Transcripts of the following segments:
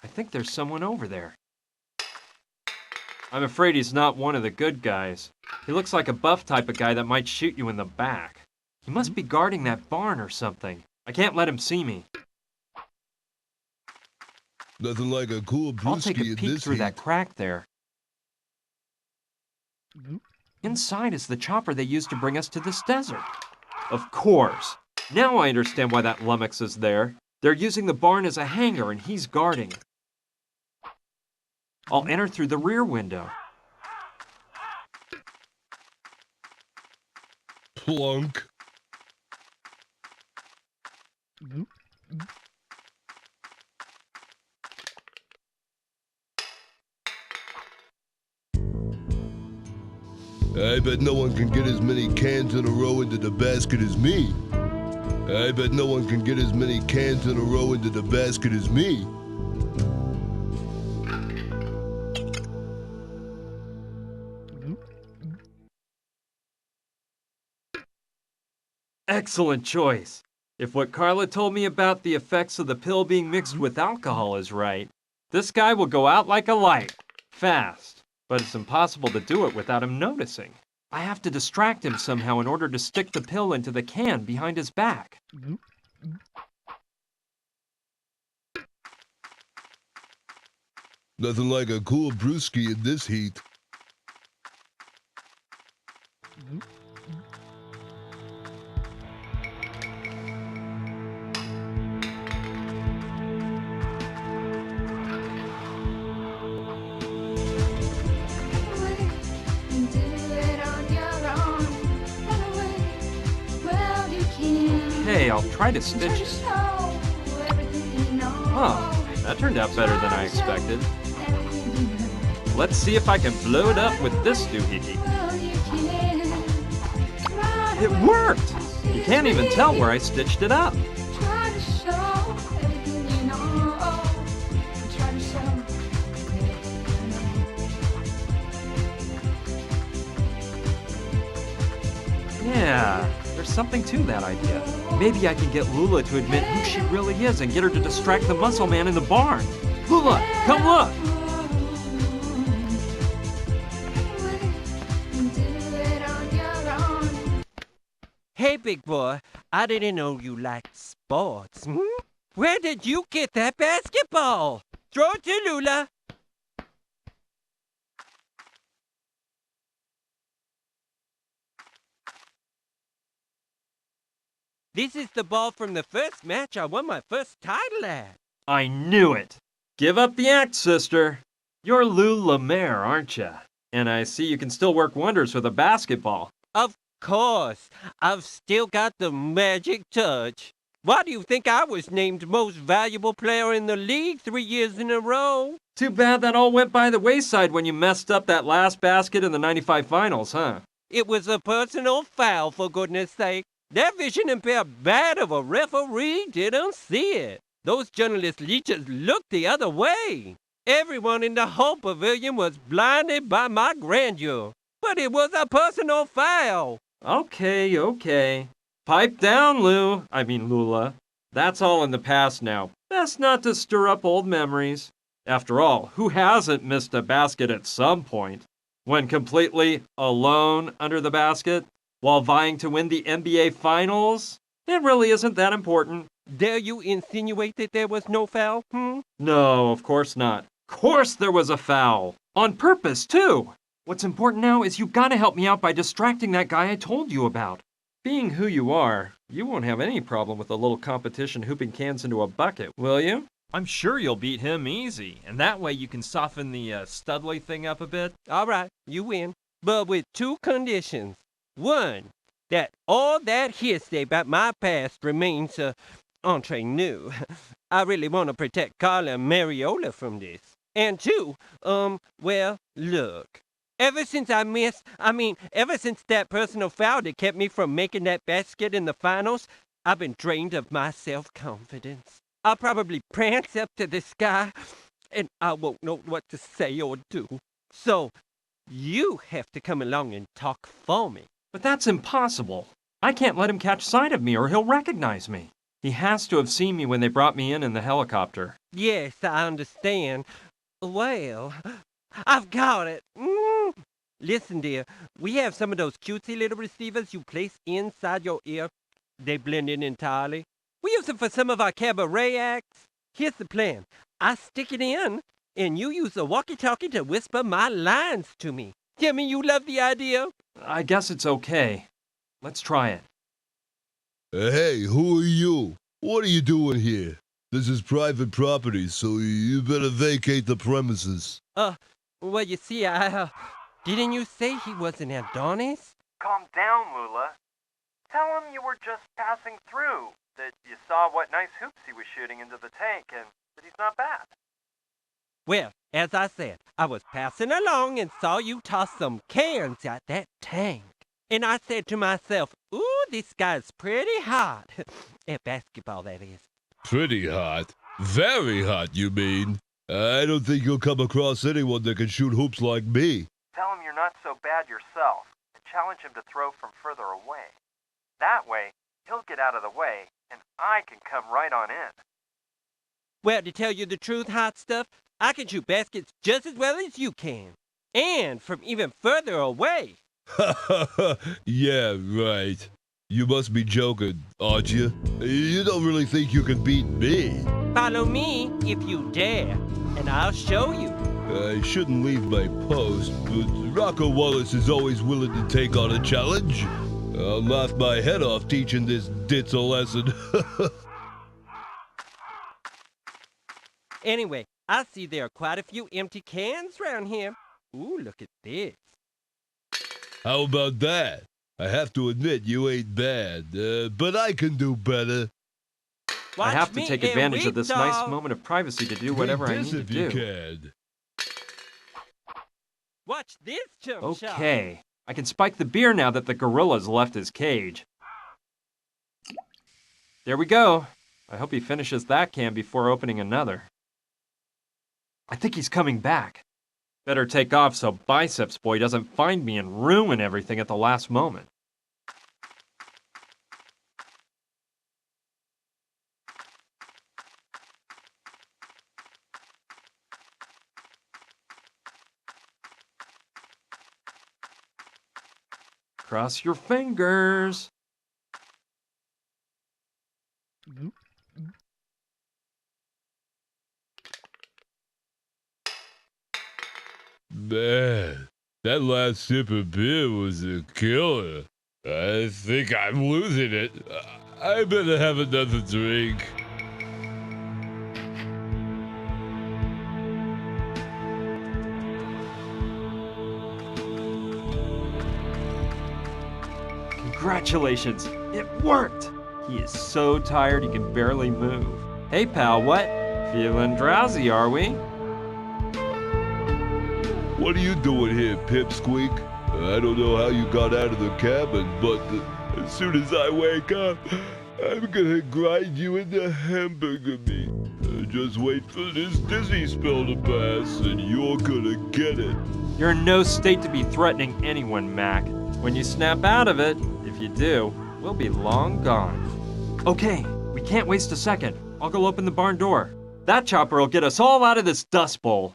I think there's someone over there. I'm afraid he's not one of the good guys. He looks like a buff type of guy that might shoot you in the back. He must be guarding that barn or something. I can't let him see me. Nothing like a cool brewski. I'll take a peek through that crack there. Inside is the chopper they used to bring us to this desert. Of course. Now I understand why that lummox is there. They're using the barn as a hangar and he's guarding. I'll enter through the rear window. Plunk. I bet no one can get as many cans in a row into the basket as me. I bet no one can get as many cans in a row into the basket as me. Excellent choice. If what Carla told me about the effects of the pill being mixed with alcohol is right, this guy will go out like a light, fast. But it's impossible to do it without him noticing. I have to distract him somehow in order to stick the pill into the can behind his back. Nothing like a cool brewski in this heat. Hey, I'll try to stitch it. Huh, that turned out better than I expected. Let's see if I can blow it up with this doohickey. It worked! You can't even tell where I stitched it up. Yeah, there's something to that idea. Maybe I can get Lula to admit who she really is and get her to distract the muscle man in the barn. Lula, come look! Hey, big boy, I didn't know you liked sports. Where did you get that basketball? Throw it to Lula. This is the ball from the first match I won my first title at. I knew it! Give up the act, sister. You're Lou Lemaire, aren't you? And I see you can still work wonders with a basketball. Of course, I've still got the magic touch. Why do you think I was named most valuable player in the league 3 years in a row? Too bad that all went by the wayside when you messed up that last basket in the '95 finals, huh? It was a personal foul, for goodness sake. That vision impaired bat of a referee didn't see it. Those journalist leeches looked the other way. Everyone in the whole pavilion was blinded by my grandeur. But it was a personal foul. Okay. Pipe down, Lula. That's all in the past now. Best not to stir up old memories. After all, who hasn't missed a basket at some point? When completely alone under the basket? While vying to win the NBA Finals? It really isn't that important. Dare you insinuate that there was no foul, No, of course not. Of course there was a foul. On purpose, too. What's important now is you gotta help me out by distracting that guy I told you about. Being who you are, you won't have any problem with a little competition hooping cans into a bucket, will you? I'm sure you'll beat him easy, and that way you can soften the Studley thing up a bit. All right, you win. But with two conditions. One, that all that hearsay about my past remains entre nous. I really want to protect Carla and Mariola from this. And two, well, look. Ever since that personal foul that kept me from making that basket in the finals, I've been drained of my self-confidence. I'll probably prance up to this guy, and I won't know what to say or do. So, you have to come along and talk for me. But that's impossible. I can't let him catch sight of me or he'll recognize me. He has to have seen me when they brought me in the helicopter. Yes, I understand. Well, I've got it. Listen, dear, we have some of those cutesy little receivers you place inside your ear. They blend in entirely. We use them for some of our cabaret acts. Here's the plan. I stick it in, and you use the walkie-talkie to whisper my lines to me. Tell me you love the idea? I guess it's okay. Let's try it. Hey, who are you? What are you doing here? This is private property, so you better vacate the premises. Well, you see, didn't you say he was an Adonis? Calm down, Lula. Tell him you were just passing through, that you saw what nice hoops he was shooting into the tank, and that he's not bad. Well, as I said, I was passing along and saw you toss some cans at that tank. And I said to myself, ooh, this guy's pretty hot. At basketball, that is. Pretty hot. Very hot, you mean? I don't think you'll come across anyone that can shoot hoops like me. Tell him you're not so bad yourself, and challenge him to throw from further away. That way, he'll get out of the way, and I can come right on in. Well, to tell you the truth, hot stuff, I can shoot baskets just as well as you can. And from even further away. Yeah, right. You must be joking, aren't you? You don't really think you can beat me? Follow me if you dare, and I'll show you. I shouldn't leave my post, but Rocco Wallace is always willing to take on a challenge. I'll laugh my head off teaching this ditz a lesson. Anyway, I see there are quite a few empty cans around here. Ooh, look at this. How about that? I have to admit you ain't bad, but I can do better. I have to take advantage of this nice moment of privacy to do whatever I need to do. If you can. Watch this jump shot. Okay, I can spike the beer now that the gorilla's left his cage. There we go. I hope he finishes that can before opening another. I think he's coming back. Better take off so Biceps Boy doesn't find me and ruin everything at the last moment. Cross your fingers. Man, that last sip of beer was a killer. I think I'm losing it. I better have another drink. Congratulations, it worked! He is so tired he can barely move. Hey pal, what? Feeling drowsy, are we? What are you doing here, Pipsqueak? I don't know how you got out of the cabin, but as soon as I wake up, I'm gonna grind you into hamburger meat. Just wait for this dizzy spell to pass, and you're gonna get it. You're in no state to be threatening anyone, Mac. When you snap out of it, if you do, we'll be long gone. Okay, we can't waste a second. I'll go open the barn door. That chopper will get us all out of this dust bowl.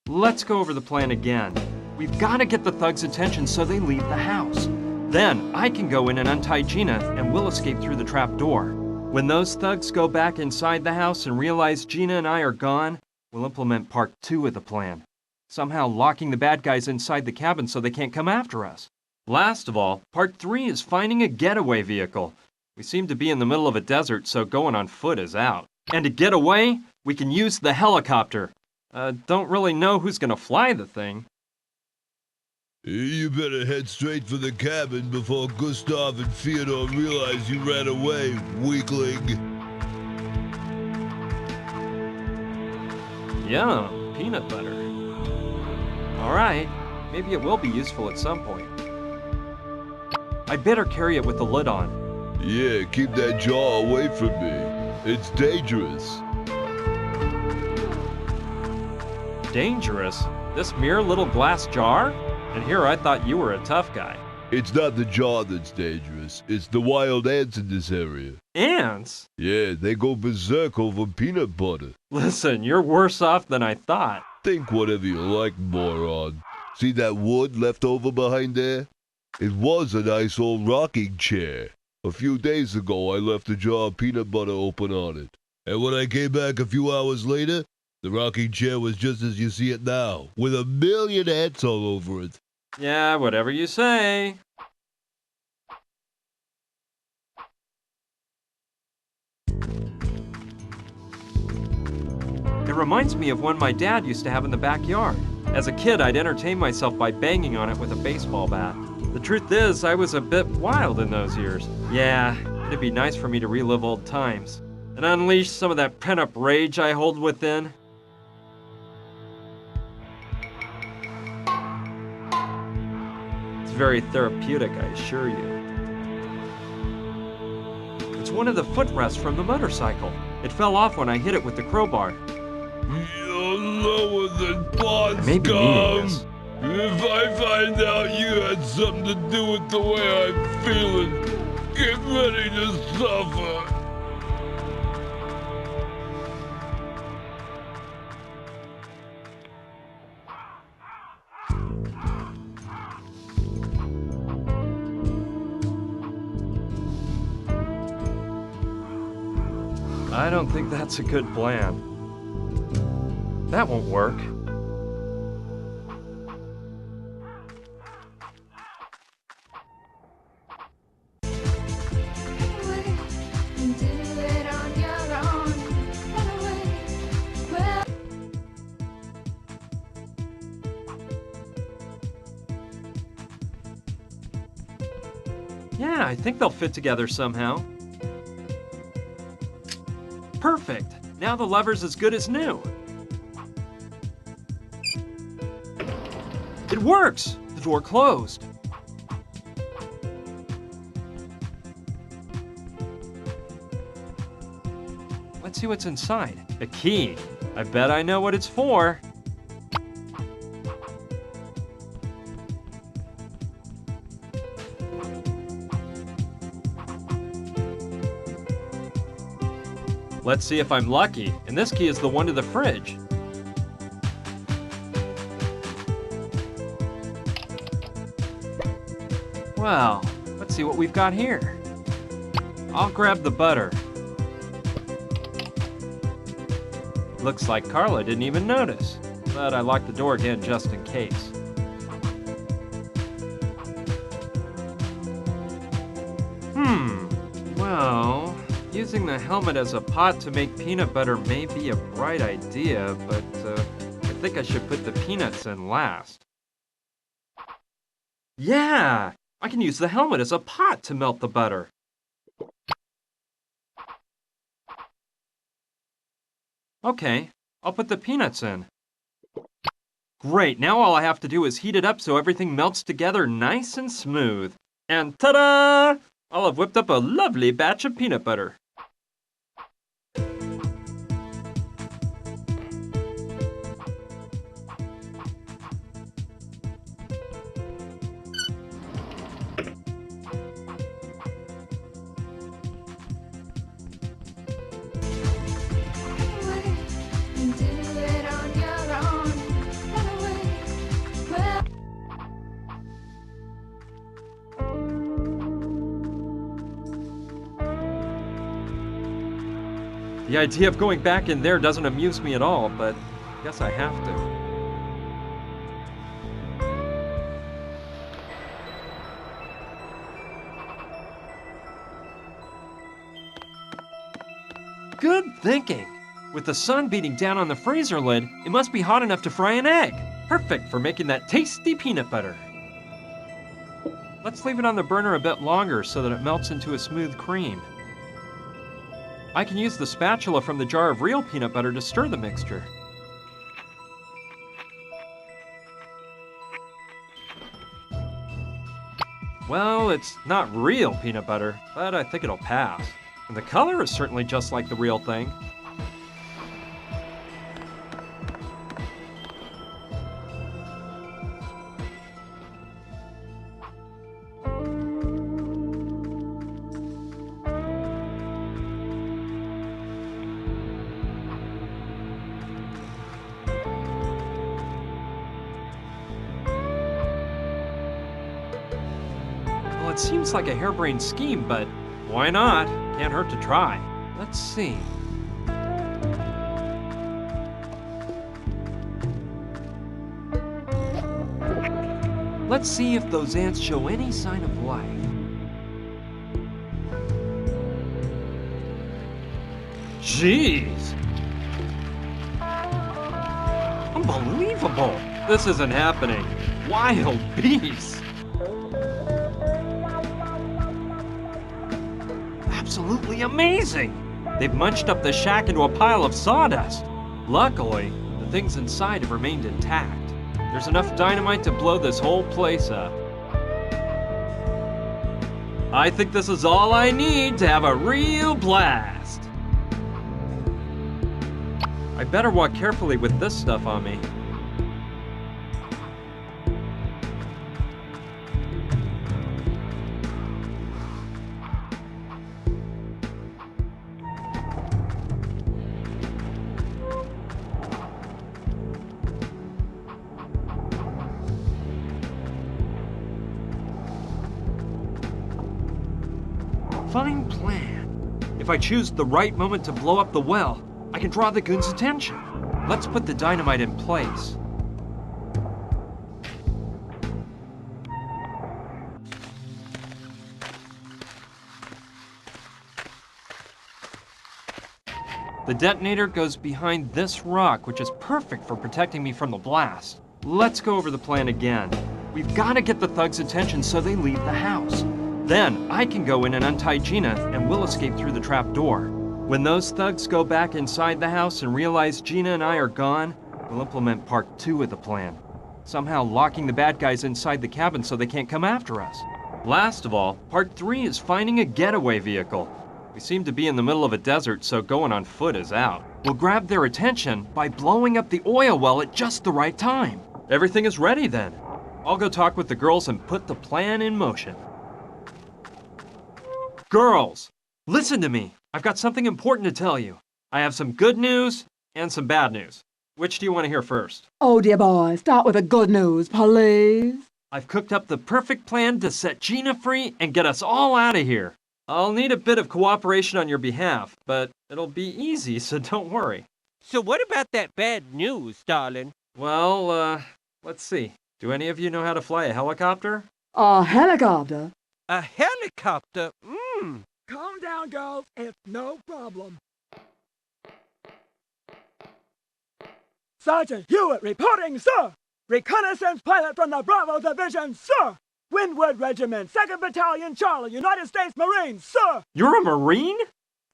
Let's go over the plan again. We've got to get the thugs' attention so they leave the house. Then I can go in and untie Gina and we'll escape through the trap door. When those thugs go back inside the house and realize Gina and I are gone, we'll implement part 2 of the plan. Somehow locking the bad guys inside the cabin so they can't come after us. Last of all, part 3 is finding a getaway vehicle. We seem to be in the middle of a desert, so going on foot is out. And to get away, we can use the helicopter. Don't really know who's gonna fly the thing. You better head straight for the cabin before Gustav and Fyodor realize you ran away, weakling. Yum, peanut butter. Alright, maybe it will be useful at some point. I'd better carry it with the lid on. Yeah, keep that jaw away from me. It's dangerous. Dangerous? This mere little glass jar? And here I thought you were a tough guy. It's not the jar that's dangerous. It's the wild ants in this area. Ants? Yeah, they go berserk over peanut butter. Listen, you're worse off than I thought. Think whatever you like, moron. See that wood left over behind there? It was a nice old rocking chair. A few days ago, I left a jar of peanut butter open on it. And when I came back a few hours later, the rocking chair was just as you see it now, with a million ants all over it. Yeah, whatever you say. It reminds me of one my dad used to have in the backyard. As a kid, I'd entertain myself by banging on it with a baseball bat. The truth is, I was a bit wild in those years. Yeah, it'd be nice for me to relive old times and unleash some of that pent-up rage I hold within. It's very therapeutic, I assure you. It's one of the footrests from the motorcycle. It fell off when I hit it with the crowbar. You're lower than pond I may be meaning scum. this. If I find out you had something to do with the way I'm feeling, get ready to suffer. I don't think that's a good plan. That won't work. Yeah, I think they'll fit together somehow. Perfect! Now the lever's as good as new. It works! The door closed. Let's see what's inside. A key. I bet I know what it's for. Let's see if I'm lucky. And this key is the one to the fridge. Well, let's see what we've got here. I'll grab the butter. Looks like Carla didn't even notice, but I locked the door again just in case. Well, using the helmet as a pot to make peanut butter may be a bright idea, but I think I should put the peanuts in last. Yeah! I can use the helmet as a pot to melt the butter. Okay, I'll put the peanuts in. Great, now all I have to do is heat it up so everything melts together nice and smooth. And ta-da! I'll have whipped up a lovely batch of peanut butter. The idea of going back in there doesn't amuse me at all, but I guess I have to. Good thinking! With the sun beating down on the freezer lid, it must be hot enough to fry an egg. Perfect for making that tasty peanut butter. Let's leave it on the burner a bit longer so that it melts into a smooth cream. I can use the spatula from the jar of real peanut butter to stir the mixture. Well, it's not real peanut butter, but I think it'll pass. And the color is certainly just like the real thing. Well, it seems like a harebrained scheme, but why not? Can't hurt to try. Let's see. Let's see if those ants show any sign of life. Jeez! Unbelievable! This isn't happening. Wild beasts! Absolutely amazing! They've munched up the shack into a pile of sawdust. Luckily, the things inside have remained intact. There's enough dynamite to blow this whole place up. I think this is all I need to have a real blast. I better walk carefully with this stuff on me. Fine plan. If I choose the right moment to blow up the well, I can draw the goons' attention. Let's put the dynamite in place. The detonator goes behind this rock, which is perfect for protecting me from the blast. Let's go over the plan again. We've got to get the thugs' attention so they leave the house. Then I can go in and untie Gina, and we'll escape through the trap door. When those thugs go back inside the house and realize Gina and I are gone, we'll implement part 2 of the plan. Somehow locking the bad guys inside the cabin so they can't come after us. Last of all, part 3 is finding a getaway vehicle. We seem to be in the middle of a desert, so going on foot is out. We'll grab their attention by blowing up the oil well at just the right time. Everything is ready then. I'll go talk with the girls and put the plan in motion. Girls, listen to me. I've got something important to tell you. I have some good news and some bad news. Which do you want to hear first? Oh, dear boy, start with the good news, please. I've cooked up the perfect plan to set Gina free and get us all out of here. I'll need a bit of cooperation on your behalf, but it'll be easy, so don't worry. So what about that bad news, darling? Well, let's see. Do any of you know how to fly a helicopter? A helicopter? A helicopter? Calm down, girls. It's no problem. Sergeant Hewitt reporting, sir. Reconnaissance pilot from the Bravo Division, sir. Windward Regiment, 2nd Battalion, Charlie, United States Marines, sir. You're a Marine?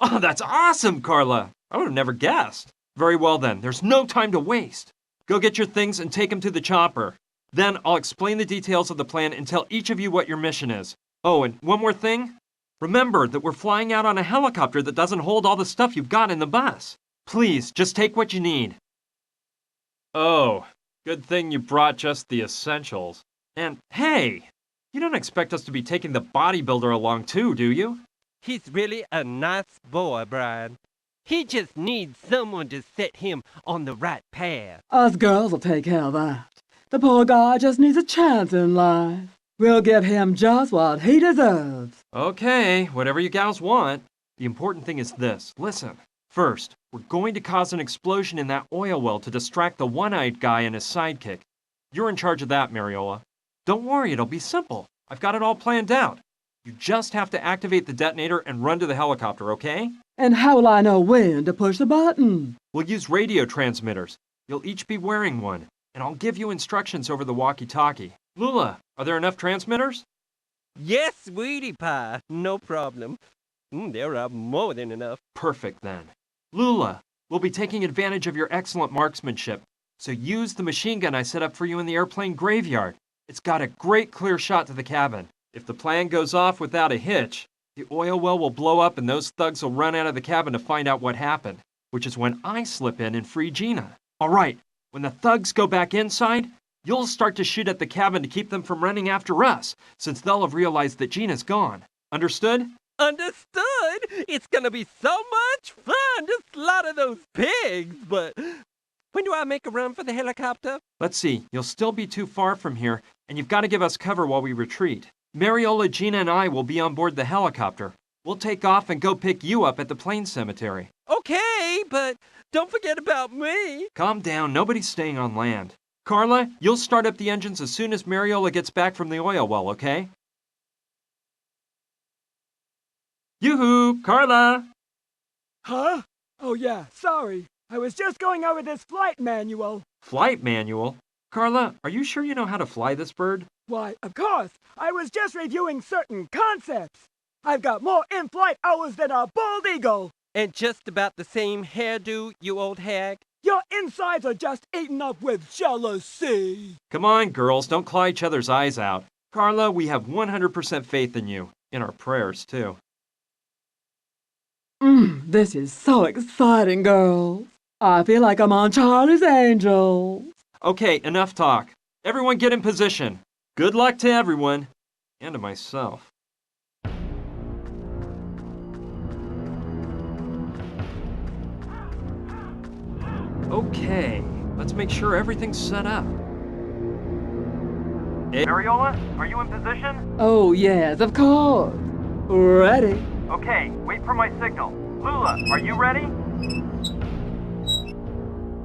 Oh, that's awesome, Carla. I would have never guessed. Very well then, there's no time to waste. Go get your things and take them to the chopper. Then I'll explain the details of the plan and tell each of you what your mission is. Oh, and one more thing. Remember that we're flying out on a helicopter that doesn't hold all the stuff you've got in the bus. Please, just take what you need. Oh, good thing you brought just the essentials. And hey, you don't expect us to be taking the bodybuilder along too, do you? He's really a nice boy, Bryan. He just needs someone to set him on the right path. Us girls will take care of that. The poor guy just needs a chance in life. We'll give him just what he deserves. Okay, whatever you gals want. The important thing is this. Listen. First, we're going to cause an explosion in that oil well to distract the one-eyed guy and his sidekick. You're in charge of that, Mariola. Don't worry, it'll be simple. I've got it all planned out. You just have to activate the detonator and run to the helicopter, okay? And how will I know when to push the button? We'll use radio transmitters. You'll each be wearing one, and I'll give you instructions over the walkie-talkie. Lula, are there enough transmitters? Yes, sweetie pie, no problem. There are more than enough. Perfect, then. Lula, we'll be taking advantage of your excellent marksmanship, so use the machine gun I set up for you in the airplane graveyard. It's got a great clear shot to the cabin. If the plan goes off without a hitch, The oil well will blow up and those thugs will run out of the cabin to find out what happened, which is when I slip in and free Gina. All right, when the thugs go back inside, you'll start to shoot at the cabin to keep them from running after us, since they'll have realized that Gina's gone. Understood? Understood! It's gonna be so much fun to slaughter those pigs, but when do I make a run for the helicopter? Let's see, you'll still be too far from here, and you've got to give us cover while we retreat. Mariola, Gina, and I will be on board the helicopter. We'll take off and go pick you up at the plane cemetery. Okay, but don't forget about me. Calm down, nobody's staying on land. Carla, you'll start up the engines as soon as Mariola gets back from the oil well, okay? Yoo-hoo, Carla! Huh? Oh yeah, sorry. I was just going over this flight manual. Flight manual? Carla, are you sure you know how to fly this bird? Why, of course. I was just reviewing certain concepts. I've got more in-flight hours than a bald eagle. And just about the same hairdo, you old hag. Your insides are just eaten up with jealousy. Come on, girls, don't claw each other's eyes out. Carla, we have 100% faith in you. In our prayers, too. This is so exciting, girls. I feel like I'm on Charlie's Angels. Okay, enough talk. Everyone get in position. Good luck to everyone. And to myself. Okay, let's make sure everything's set up. Mariola, are you in position? Oh, yes, of course. Ready. Okay, wait for my signal. Lula, are you ready?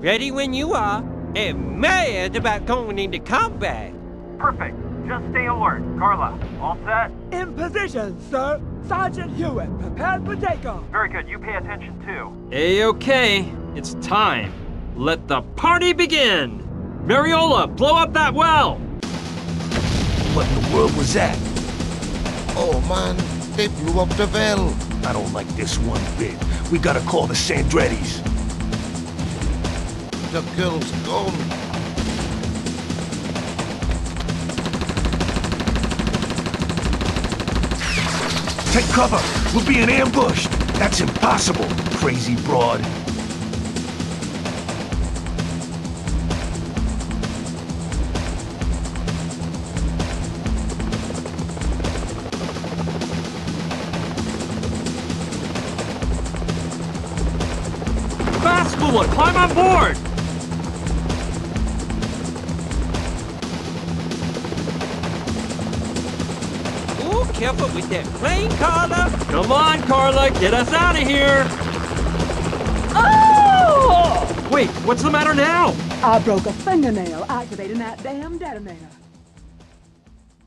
Ready when you are, and mad about going into combat. Perfect. Just stay alert. Carla, all set? In position, sir. Sergeant Hewitt, prepared for takeoff. Very good. You pay attention too. A-okay. It's time. Let the party begin. Mariola, blow up that well. What in the world was that? Oh man, they blew up the well. I don't like this one bit. We gotta call the Sandrettis. The girl's gone. Take cover! We're being ambushed! That's impossible, crazy broad. Fast, Lula, climb on board. Ooh, careful with that plane, Carla. Come on, Carla, get us out of here. Oh! Wait, what's the matter now? I broke a fingernail activating that damn detonator.